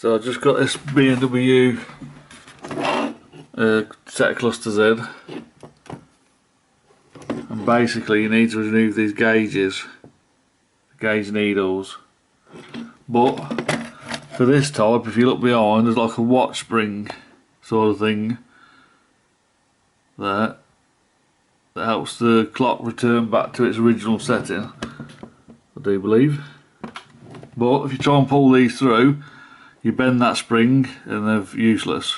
So I just got this B&W set cluster Z, and basically you need to remove these gauges, gauge needles. But for this type, if you look behind, there's like a watch spring sort of thing there that helps the clock return back to its original setting, I do believe. But if you try and pull these through, you bend that spring and they're useless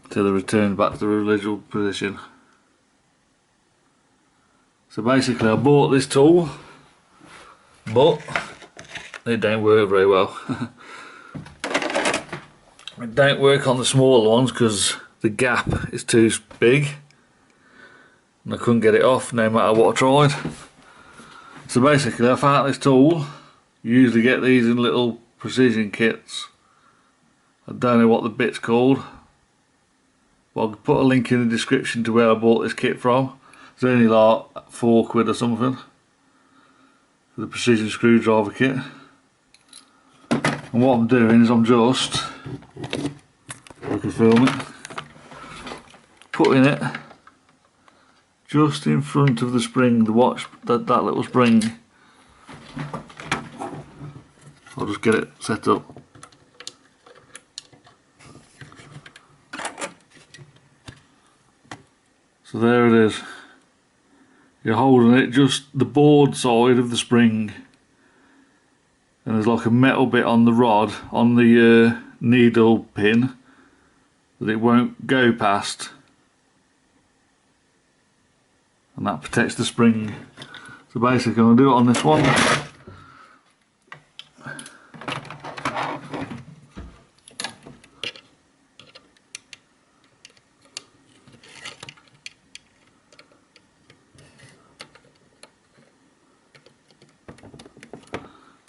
till they return back to the original position. So basically I bought this tool, but it don't work very well. It don't work on the smaller ones because the gap is too big and I couldn't get it off no matter what I tried. So basically I found this tool. You usually get these in little precision kits. I don't know what the bit's called, but I'll put a link in the description to where I bought this kit from. It's only like £4 or something for the precision screwdriver kit. And what I'm doing is I'm just, I can film it, putting it just in front of the spring, the watch, that little spring. I'll just get it set up. So there it is. You're holding it just the board side of the spring, and there's like a metal bit on the rod, on the needle pin, that it won't go past, and that protects the spring. So basically I'm going to do it on this one.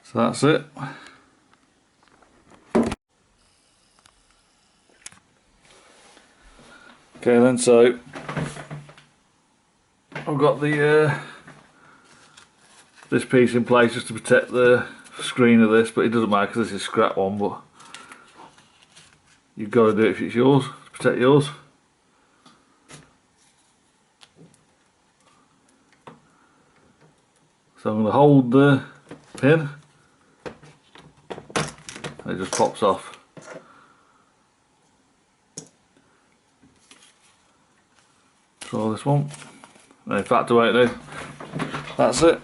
So that's it. Okay then, so I've got the this piece in place just to protect the screen of this, but it doesn't matter because this is a scrap one, but you've got to do it if it's yours, to protect yours. So I'm going to hold the pin. It just pops off. Try this one. In fact, I won't do. That's it.